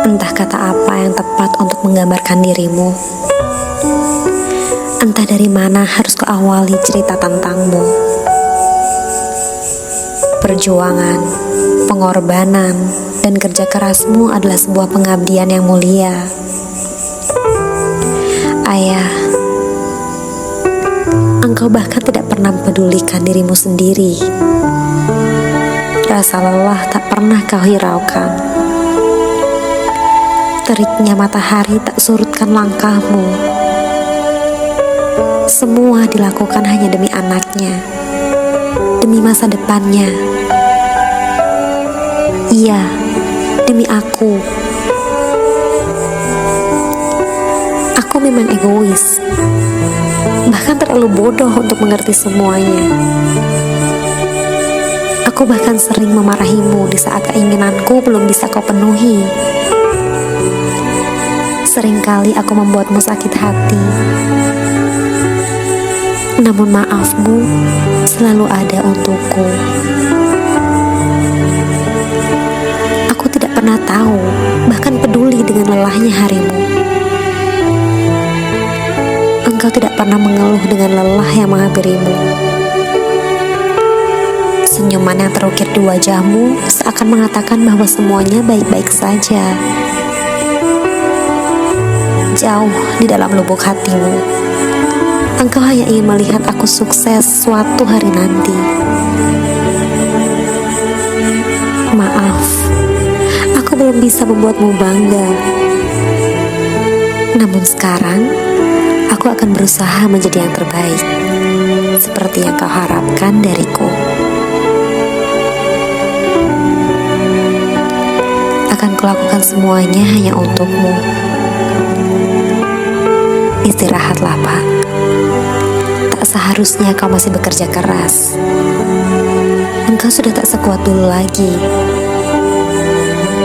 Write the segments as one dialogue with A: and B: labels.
A: Entah kata apa yang tepat untuk menggambarkan dirimu. Entah dari mana harus kuawali cerita tentangmu. Perjuangan, pengorbanan, dan kerja kerasmu adalah sebuah pengabdian yang mulia. Ayah, engkau bahkan tidak pernah mempedulikan dirimu sendiri. Rasa lelah tak pernah kau hiraukan. Teriknya matahari tak surutkan langkahmu. Semua dilakukan hanya demi anaknya, demi masa depannya. Iya, demi aku. Aku memang egois, bahkan terlalu bodoh untuk mengerti semuanya. Aku bahkan sering memarahimu di saat keinginanku belum bisa kau penuhi. Seringkali aku membuatmu sakit hati. Namun maafmu selalu ada untukku. Aku tidak pernah tahu, bahkan peduli dengan lelahnya harimu. Engkau tidak pernah mengeluh dengan lelah yang menghampirimu. Senyuman yang terukir di wajahmu seakan mengatakan bahwa semuanya baik-baik saja. Jauh di dalam lubuk hatimu, engkau hanya ingin melihat aku sukses suatu hari nanti. Maaf, aku belum bisa membuatmu bangga. Namun sekarang, aku akan berusaha menjadi yang terbaik, seperti yang kau harapkan dariku. Akan kulakukan semuanya hanya untukmu. Istirahatlah, Pak. Tak seharusnya kau masih bekerja keras. Engkau sudah tak sekuat dulu lagi.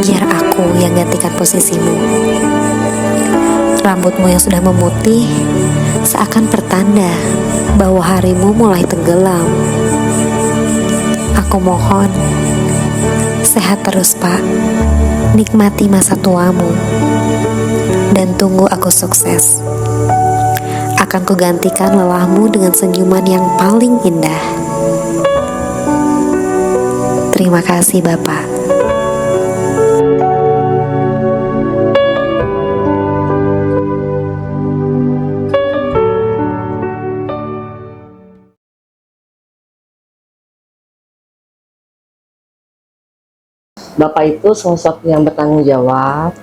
A: Biar aku yang gantikan posisimu. Rambutmu yang sudah memutih seakan pertanda bahwa harimu mulai tenggelam. Aku mohon, sehat terus, Pak. Nikmati masa tuamu. Dan tunggu aku sukses. Akan kugantikan lelahmu dengan senyuman yang paling indah. Terima kasih, Bapak.
B: Bapak itu sosok yang bertanggung jawab,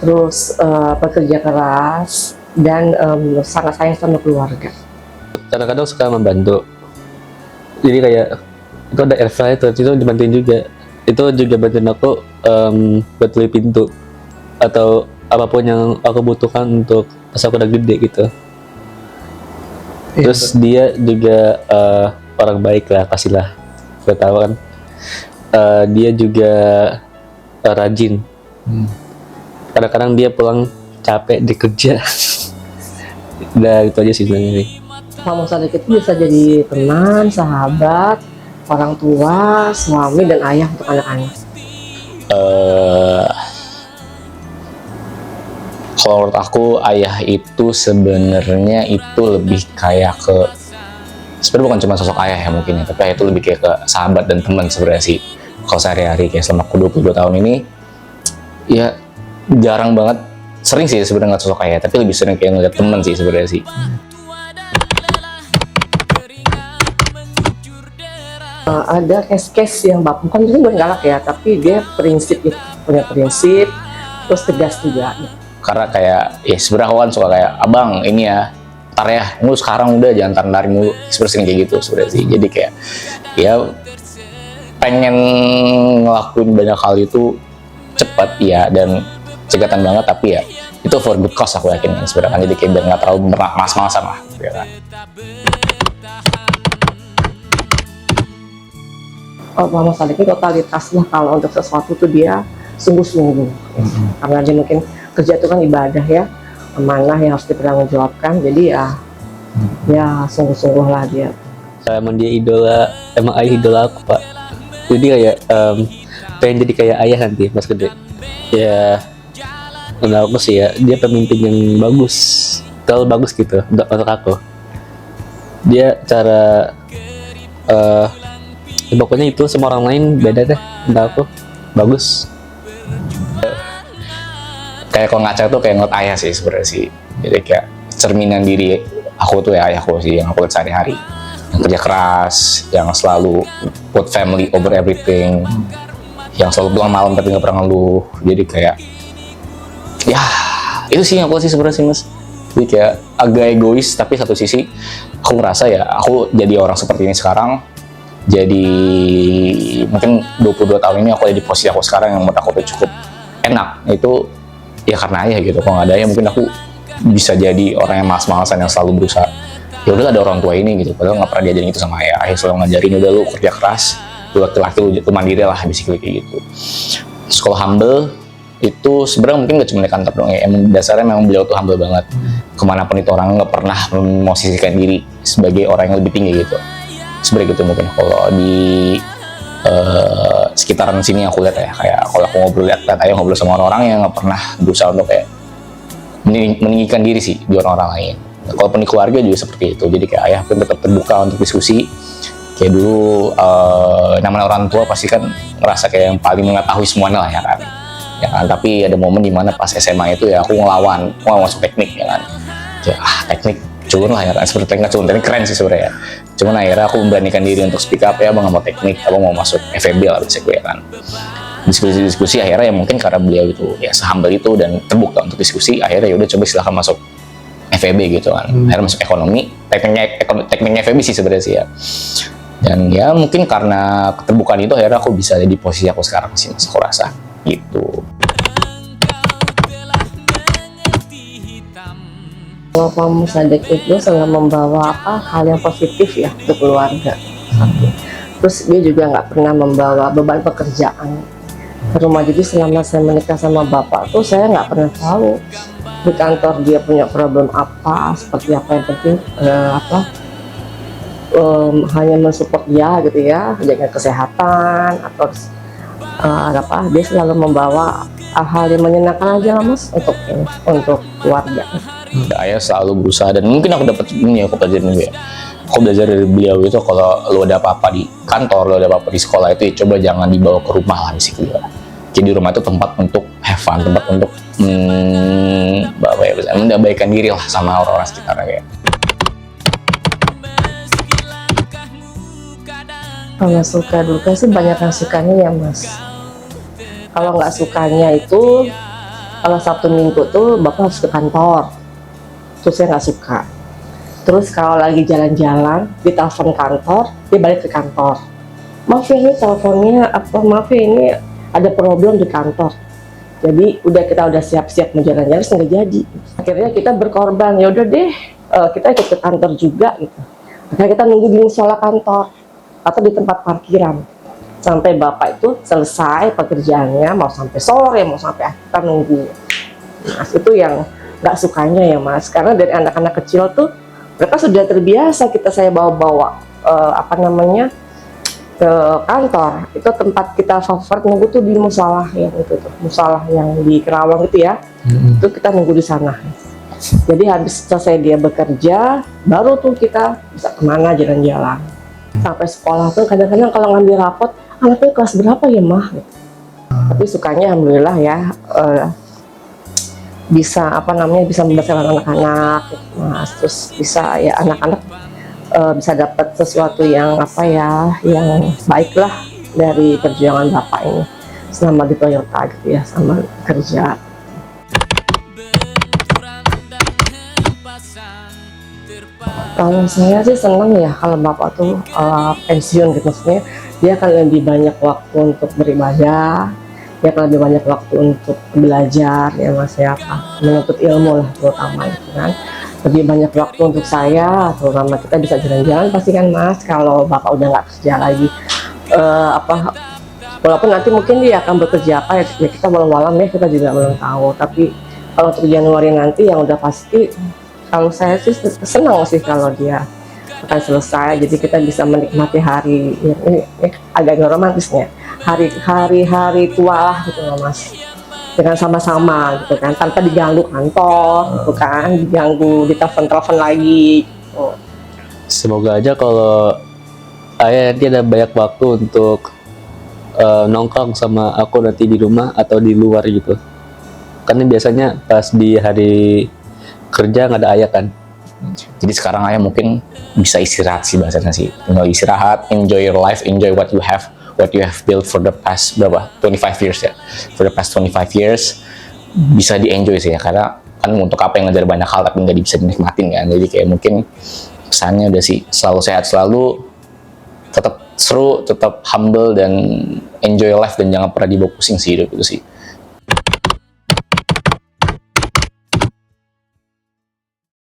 B: terus bekerja keras, dan sangat sayang sama keluarga.
C: Kadang-kadang suka membantu. Jadi kayak itu ada air fryer itu dibantuin juga. Itu juga bantuin aku buat beli pintu atau apapun yang aku butuhkan untuk pas aku udah gede gitu. Terus dia juga orang baik lah pastilah. Gue tahu kan. Dia juga rajin. Kadang-kadang dia pulang capek di kerja. Udah gitu aja sih sebenarnya.
B: Mama Sadiq itu bisa jadi teman, sahabat, orang tua, suami, dan ayah untuk anak-anak.
D: Kalau menurut aku ayah itu sebenarnya itu lebih kayak ke, sebenarnya bukan cuma sosok ayah ya mungkin ya, tapi ayah itu lebih kayak ke sahabat dan teman sebenarnya sih. Kalau sehari-hari kayak selama aku 22 tahun ini ya jarang banget, sering sih sebenarnya ngeliat sosok ayah, tapi lebih sering kayak ngeliat teman sih sebenarnya sih.
B: Ada case-case yang bapak bukan itu bukan galak ya, tapi dia prinsip gitu, punya prinsip, terus tegas juga.
D: Karena kayak ya sebenarnya aku kan suka kayak, abang ini ya ntar ya, mulu sekarang udah jangan ntar mulu, sebenarnya kayak gitu sebenarnya sih. Jadi kayak ya pengen ngelakuin banyak hal itu cepat ya dan cegatan banget, tapi ya itu for good cause aku yakin sebenarnya kan. Jadi kayak biar nggak terlalu malas-malasan lah ya kan.
B: Mama Sadiq itu totalitas lah, kalau untuk sesuatu tuh dia sungguh-sungguh. Karena dia mungkin kerja itu kan ibadah ya, amanah yang harus dipertanggungjawabkan. Jadi ya sungguh-sungguh lah dia.
C: Emang dia idola, emang ayah idola aku, Pak. Jadi kayak pengen jadi kayak ayah nanti pas gede. Ya menurut aku sih ya, dia pemimpin yang bagus, terlalu bagus gitu untuk aku. Dia cara pokoknya itu sama orang lain beda deh, menurut aku bagus.
D: Kayak kalau ngaca tuh kayak ngeliat ayah sih sebenarnya sih. Jadi kayak cerminan diri aku tuh ya ayahku sih, yang aku lihat sehari-hari, yang kerja keras, yang selalu put family over everything, yang selalu pulang malam tapi nggak pernah ngeluh. Jadi kayak ya itu sih yang aku sih sebenarnya sih mas. Jadi kayak agak egois, tapi satu sisi aku ngerasa ya aku jadi orang seperti ini sekarang, jadi mungkin 22 tahun ini aku ada di posisi aku sekarang yang menurut aku udah cukup enak. Itu ya karena ayah gitu. Kalau nggak ada ayah mungkin aku bisa jadi orang yang malas-malasan yang selalu berusaha, ya udah ada orang tua ini gitu, padahal nggak pernah diajarin itu sama ayah. Ayah selalu ngajarin udah lu kerja keras, lu laki-laki, lu mandiri lah, basically kayak gitu. Terus kalau humble itu sebenarnya mungkin gak cuma di kantor dong ya, emang dasarnya memang beliau tuh humble banget. Kemanapun itu orang nggak pernah memosisikan diri sebagai orang yang lebih tinggi gitu. Sebenarnya gitu mungkin kalau di sekitaran sini aku lihat ya, kayak kalau aku lihat ayah ngobrol sama orang-orang yang nggak pernah berusaha untuk kayak meninggikan diri sih di orang-orang lain. Kalaupun di keluarga juga seperti itu, jadi kayak ayah pun tetap terbuka untuk diskusi. Kayak dulu namanya orang tua pasti kan ngerasa kayak yang paling mengetahui semuanya lah ya kan. Ya kan, tapi ada momen dimana pas SMA itu ya aku ngelawan, aku nggak masuk teknik ya kan. Kayak teknik culun lah ya kan, seperti teknik culun, teknik keren sih sebenarnya. Cuman akhirnya aku memberanikan diri untuk speak up ya, abang nggak mau teknik, abang mau masuk FEB lah bisa gue ya kan. Diskusi akhirnya ya mungkin karena beliau itu ya sehumble itu dan terbuka untuk diskusi, akhirnya ya udah coba silahkan masuk FEB gitu kan. Akhirnya masuk ekonomi, tekniknya FEB sih sebenarnya sih ya. Dan ya mungkin karena keterbukaan itu akhirnya aku bisa di posisi aku sekarang sih mas, aku rasa gitu.
B: Kalau Pak Musadek itu selalu membawa hal yang positif ya untuk keluarga. Terus dia juga nggak pernah membawa beban pekerjaan ke rumah. Jadi selama saya menikah sama bapak tuh saya nggak pernah tahu di kantor dia punya problem apa, seperti apa. Yang penting hanya mensupport dia gitu ya, jaga kesehatan atau dia selalu membawa hal-hal yang menyenangkan aja lah mas untuk keluarga.
D: Ayah selalu berusaha, dan mungkin aku dapat ini aku pelajarin juga ya. Aku belajar dari beliau itu kalau lo ada apa-apa di kantor, lo ada apa-apa di sekolah itu ya coba jangan dibawa ke rumah lah basically. Jadi rumah itu tempat untuk have fun, tempat untuk mendamaikan diri lah sama orang-orang sekitar kayak.
B: Kalau suka duka sih banyak yang sukanya ya mas. Kalau nggak sukanya itu kalau Sabtu Minggu tuh bapak harus ke kantor, terus saya nggak suka. Terus kalau lagi jalan-jalan ditelepon kantor, dia balik ke kantor. Maaf ya ini teleponnya maaf ya ini ada problem di kantor. Jadi kita udah siap-siap mau jalan-jalan, nggak jadi. Akhirnya kita berkorban, ya udah deh kita ikut ke kantor juga gitu. Akhirnya kita nunggu di musola kantor atau di tempat parkiran sampai bapak itu selesai pekerjaannya, mau sampai sore mau sampai kita nunggu. Mas itu yang nggak sukanya ya mas, karena dari anak-anak kecil tuh mereka sudah terbiasa saya bawa-bawa ke kantor. Itu tempat kita favorit nunggu tuh di musola yang itu tuh, musola yang di Kerawang itu ya. Itu kita nunggu di sana. Jadi habis selesai dia bekerja, baru tuh kita bisa kemana jalan-jalan. Sampai sekolah tuh kadang-kadang kalau ngambil rapot, anaknya kelas berapa ya mah? Tapi sukanya alhamdulillah ya bisa bisa membesarkan anak-anak, mas. Terus bisa ya anak-anak bisa dapat sesuatu yang yang baik lah dari perjuangan bapak ini selama di Toyota gitu ya, sama kerja. Kalau saya sih senang ya kalau bapak tuh pensiun gitu, maksudnya dia akan lebih banyak waktu untuk beribadah, dia akan lebih banyak waktu untuk belajar ya mas ya, menuntut ilmu lah terutama gitu kan. Lebih banyak waktu untuk saya, terutama kita bisa jalan-jalan pasti kan mas kalau bapak udah nggak kerja lagi. Walaupun nanti mungkin dia akan bekerja apa ya kita malam-malam ya, kita juga belum tahu. Tapi kalau untuk Januari nanti yang udah pasti, kalau saya sih senang sih kalau dia akan selesai, jadi kita bisa menikmati hari ini agak romantisnya hari tua lah gitu loh mas. dengan sama-sama gitu kan, tanpa diganggu kantor gitu kan, diganggu di telepon lagi gitu.
C: Semoga aja kalau ayah nanti ada banyak waktu untuk nongkrong sama aku nanti di rumah atau di luar gitu. Karena biasanya pas di hari kerja nggak ada ayah kan.
D: Jadi sekarang ayah mungkin bisa istirahat sih bahasanya sih. Tinggal istirahat, enjoy your life, enjoy what you have built for the past berapa? 25 years ya. For the past 25 years bisa di-enjoy sih ya, karena kan untuk apa yang ngejar banyak hal tapi nggak bisa dinikmatin kan. Jadi kayak mungkin kesannya udah sih selalu sehat, selalu tetap seru, tetap humble dan enjoy life, dan jangan pernah dibawa pusing sih hidup itu sih.